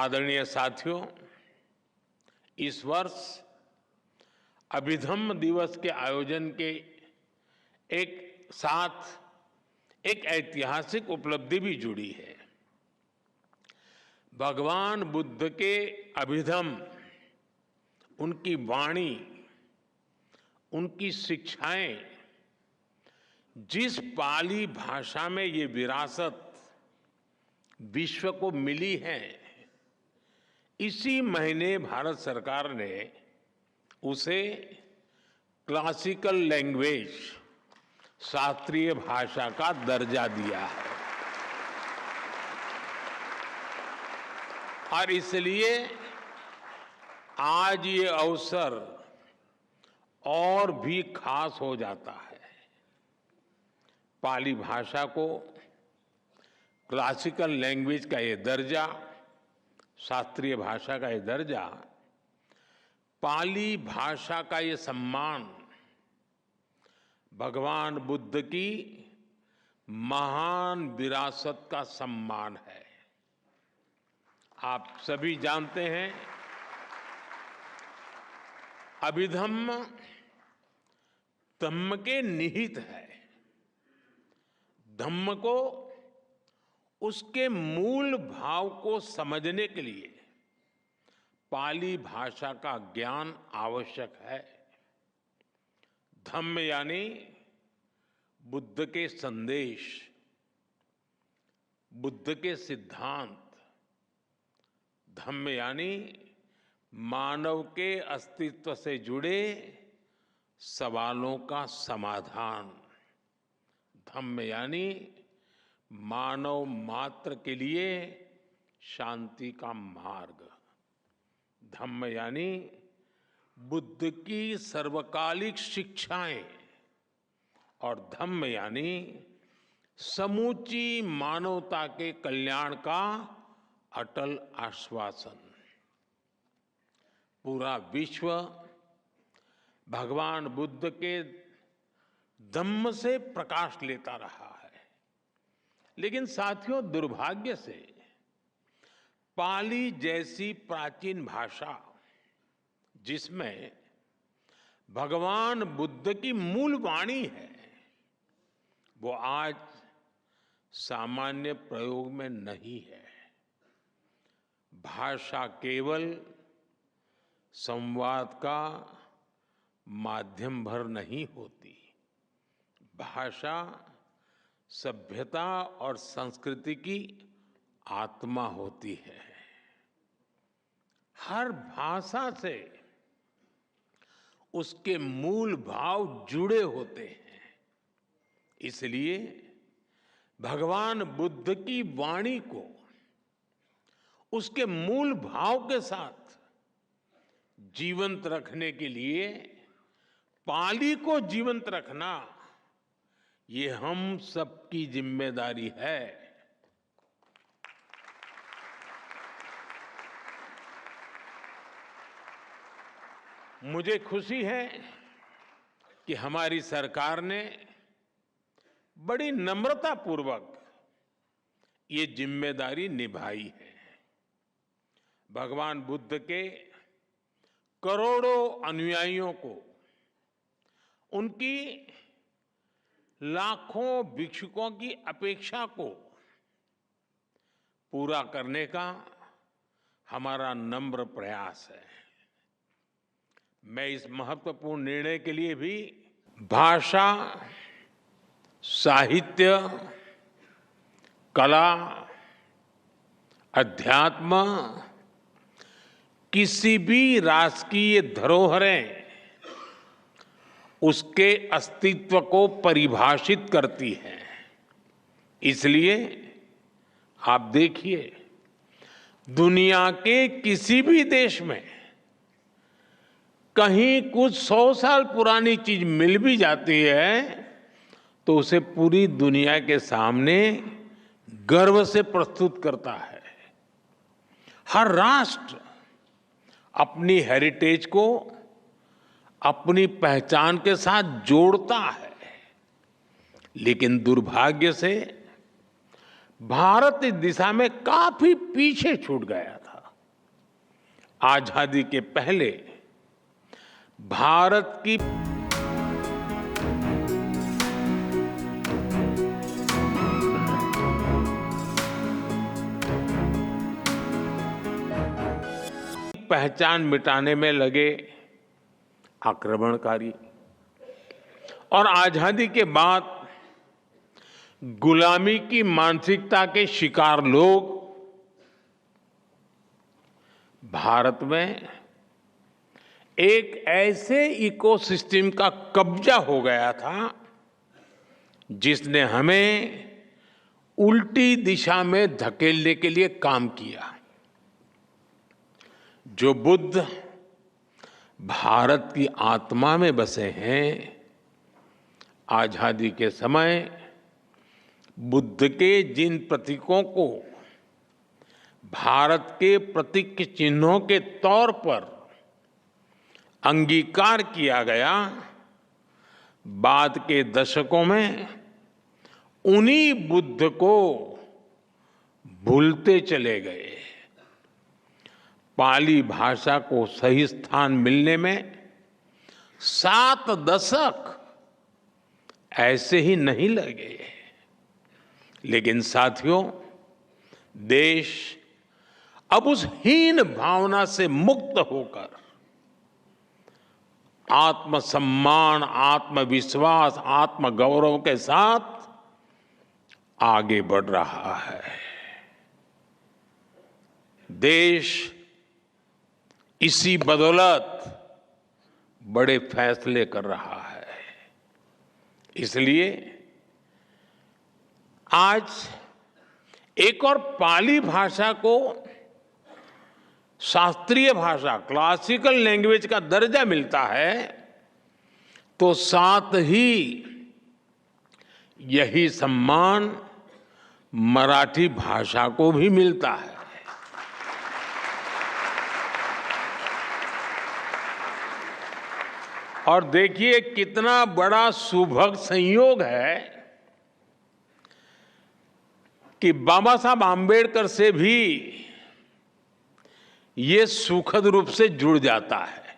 आदरणीय साथियों, इस वर्ष अभिधम्म दिवस के आयोजन के एक साथ एक ऐतिहासिक उपलब्धि भी जुड़ी है। भगवान बुद्ध के अभिधम्म, उनकी वाणी, उनकी शिक्षाएं जिस पाली भाषा में ये विरासत विश्व को मिली है, इसी महीने भारत सरकार ने उसे क्लासिकल लैंग्वेज, शास्त्रीय भाषा का दर्जा दिया है। और इसलिए आज ये अवसर और भी खास हो जाता है। पाली भाषा को क्लासिकल लैंग्वेज का ये दर्जा, शास्त्रीय भाषा का ये दर्जा, पाली भाषा का ये सम्मान भगवान बुद्ध की महान विरासत का सम्मान है। आप सभी जानते हैं, अभिधम्म धम्म के निहित है। धम्म को, उसके मूल भाव को समझने के लिए पाली भाषा का ज्ञान आवश्यक है। धम्म यानी बुद्ध के संदेश, बुद्ध के सिद्धांत। धम्म यानी मानव के अस्तित्व से जुड़े सवालों का समाधान। धम्म यानी मानव मात्र के लिए शांति का मार्ग। धम्म यानी बुद्ध की सर्वकालिक शिक्षाएं, और धम्म यानी समूची मानवता के कल्याण का अटल आश्वासन। पूरा विश्व भगवान बुद्ध के धम्म से प्रकाश लेता रहा है। लेकिन साथियों, दुर्भाग्य से पाली जैसी प्राचीन भाषा, जिसमें भगवान बुद्ध की मूल वाणी है, वो आज सामान्य प्रयोग में नहीं है। भाषा केवल संवाद का माध्यम भर नहीं होती। भाषा सभ्यता और संस्कृति की आत्मा होती है। हर भाषा से उसके मूल भाव जुड़े होते हैं। इसलिए भगवान बुद्ध की वाणी को उसके मूल भाव के साथ जीवंत रखने के लिए पाली को जीवंत रखना, ये हम सबकी जिम्मेदारी है। मुझे खुशी है कि हमारी सरकार ने बड़ी नम्रतापूर्वक ये जिम्मेदारी निभाई है। भगवान बुद्ध के करोड़ों अनुयायियों को, उनकी लाखों भिक्षुकों की अपेक्षा को पूरा करने का हमारा नम्र प्रयास है। मैं इस महत्वपूर्ण निर्णय के लिए भी भाषा, साहित्य, कला, अध्यात्म, किसी भी राष्ट्रीय धरोहरें उसके अस्तित्व को परिभाषित करती है। इसलिए आप देखिए, दुनिया के किसी भी देश में कहीं कुछ 100 साल पुरानी चीज मिल भी जाती है, तो उसे पूरी दुनिया के सामने गर्व से प्रस्तुत करता है। हर राष्ट्र अपनी हेरिटेज को अपनी पहचान के साथ जोड़ता है। लेकिन दुर्भाग्य से भारत इस दिशा में काफी पीछे छूट गया था। आजादी के पहले भारत की पहचान मिटाने में लगे आक्रमणकारी और आजादी के बाद गुलामी की मानसिकता के शिकार लोग भारत में एक ऐसे इकोसिस्टम का कब्जा हो गया था जिसने हमें उल्टी दिशा में धकेलने के लिए काम किया। जो बुद्ध भारत की आत्मा में बसे हैं, आजादी के समय बुद्ध के जिन प्रतीकों को भारत के प्रतीक चिन्हों के तौर पर अंगीकार किया गया, बाद के दशकों में उन्हीं बुद्ध को भूलते चले गए। पाली भाषा को सही स्थान मिलने में 7 दशक ऐसे ही नहीं लगे। लेकिन साथियों, देश अब उस हीन भावना से मुक्त होकर आत्मसम्मान, आत्मविश्वास, आत्मगौरव के साथ आगे बढ़ रहा है। देश इसी बदौलत बड़े फैसले कर रहा है। इसलिए आज एक और पाली भाषा को शास्त्रीय भाषा, क्लासिकल लैंग्वेज का दर्जा मिलता है, तो साथ ही यही सम्मान मराठी भाषा को भी मिलता है। और देखिए कितना बड़ा सुभग संयोग है कि बाबा साहब आम्बेडकर से भी ये सुखद रूप से जुड़ जाता है।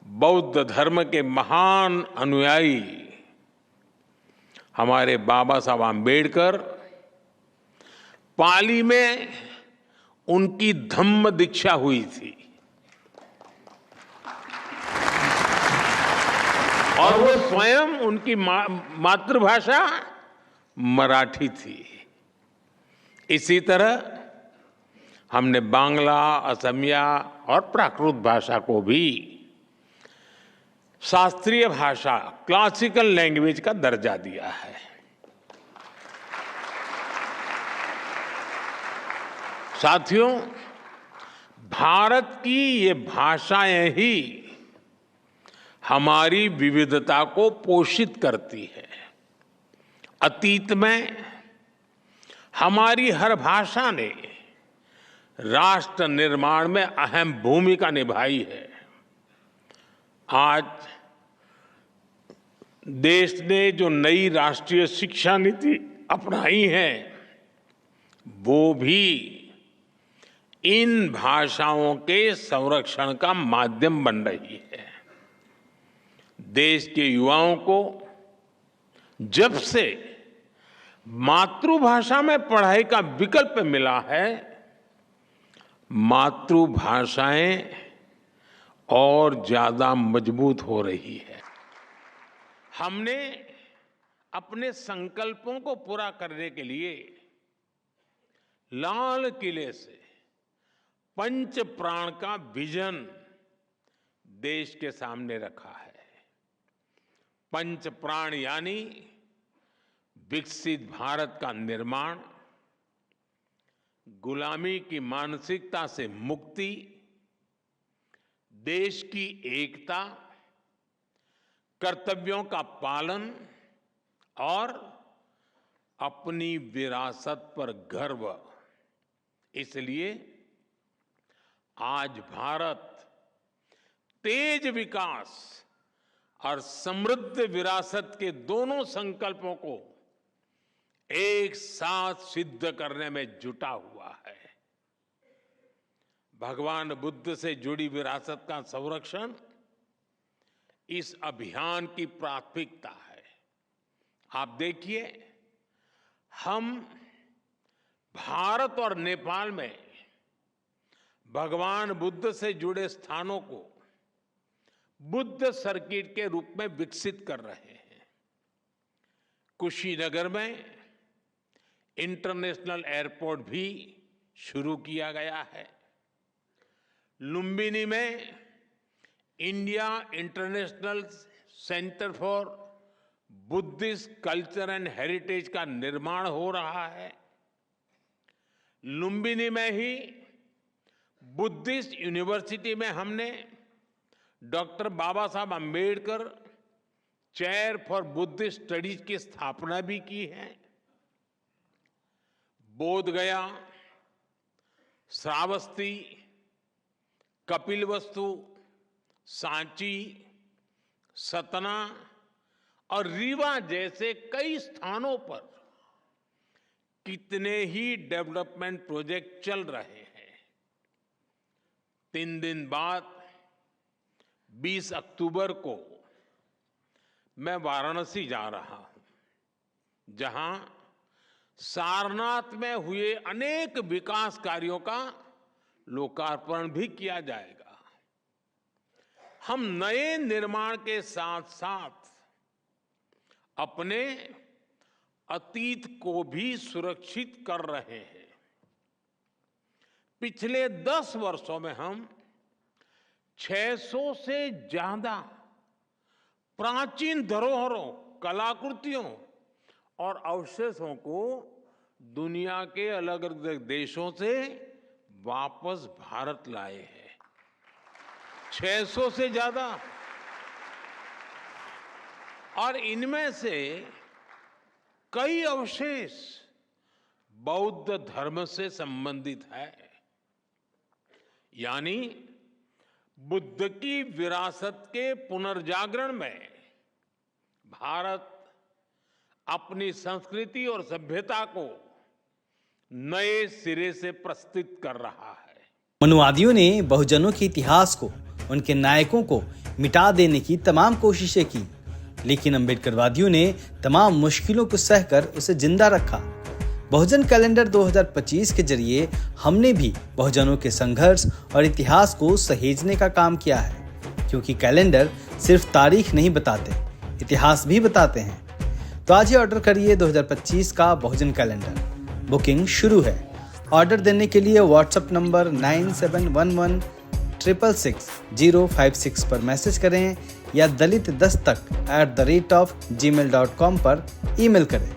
बौद्ध धर्म के महान अनुयायी हमारे बाबा साहब आम्बेडकर, पाली में उनकी धम्म दीक्षा हुई थी और वो स्वयं उनकी मातृभाषा मराठी थी। इसी तरह हमने बांग्ला, असमिया और प्राकृत भाषा को भी शास्त्रीय भाषा, क्लासिकल लैंग्वेज का दर्जा दिया है। साथियों, भारत की ये भाषाएं ही हमारी विविधता को पोषित करती है। अतीत में हमारी हर भाषा ने राष्ट्र निर्माण में अहम भूमिका निभाई है। आज देश ने जो नई राष्ट्रीय शिक्षा नीति अपनाई है, वो भी इन भाषाओं के संरक्षण का माध्यम बन रही है। देश के युवाओं को जब से मातृभाषा में पढ़ाई का विकल्प मिला है, मातृभाषाएं और ज्यादा मजबूत हो रही है। हमने अपने संकल्पों को पूरा करने के लिए लाल किले से पंच प्राण का विजन देश के सामने रखा है। पंच प्राण यानी विकसित भारत का निर्माण, गुलामी की मानसिकता से मुक्ति, देश की एकता, कर्तव्यों का पालन और अपनी विरासत पर गर्व। इसलिए आज भारत तेज विकास और समृद्ध विरासत के दोनों संकल्पों को एक साथ सिद्ध करने में जुटा हुआ है। भगवान बुद्ध से जुड़ी विरासत का संरक्षण इस अभियान की प्राथमिकता है। आप देखिए, हम भारत और नेपाल में भगवान बुद्ध से जुड़े स्थानों को बुद्ध सर्किट के रूप में विकसित कर रहे हैं। कुशीनगर में इंटरनेशनल एयरपोर्ट भी शुरू किया गया है। लुम्बिनी में India international centre for Buddhist culture and heritage का निर्माण हो रहा है। लुम्बिनी में ही बुद्धिस्ट यूनिवर्सिटी में हमने डॉक्टर बाबा साहब Ambedkar chair for Buddhist studies की स्थापना भी की है। बोधगया, श्रावस्ती, कपिलवस्तु, सांची, सतना और रीवा जैसे कई स्थानों पर कितने ही डेवलपमेंट प्रोजेक्ट चल रहे हैं। 3 दिन बाद 20 अक्टूबर को मैं वाराणसी जा रहा हूं, जहां सारनाथ में हुए अनेक विकास कार्यों का लोकार्पण भी किया जाएगा। हम नए निर्माण के साथ साथ अपने अतीत को भी सुरक्षित कर रहे हैं। पिछले 10 वर्षों में हम 600 से ज्यादा प्राचीन धरोहरों, कलाकृतियों और अवशेषों को दुनिया के अलग अलग देशों से वापस भारत लाए हैं। 600 से ज्यादा, और इनमें से कई अवशेष बौद्ध धर्म से संबंधित है। यानी बुद्ध की विरासत के पुनर्जागरण में भारत अपनी संस्कृति और सभ्यता को नए सिरे से प्रस्तुत कर रहा है। मनुवादियों ने बहुजनों के इतिहास को, उनके नायकों को मिटा देने की तमाम कोशिशें की, लेकिन अम्बेडकरवादियों ने तमाम मुश्किलों को सहकर उसे जिंदा रखा। बहुजन कैलेंडर 2025 के जरिए हमने भी बहुजनों के संघर्ष और इतिहास को सहेजने का काम किया है, क्योंकि कैलेंडर सिर्फ तारीख नहीं बताते, इतिहास भी बताते हैं। तो आज ही ऑर्डर करिए 2025 का बहुजन कैलेंडर। बुकिंग शुरू है। ऑर्डर देने के लिए व्हाट्सएप नंबर 9711666056 पर मैसेज करें या dalitdastak@gmail.com पर ईमेल करें।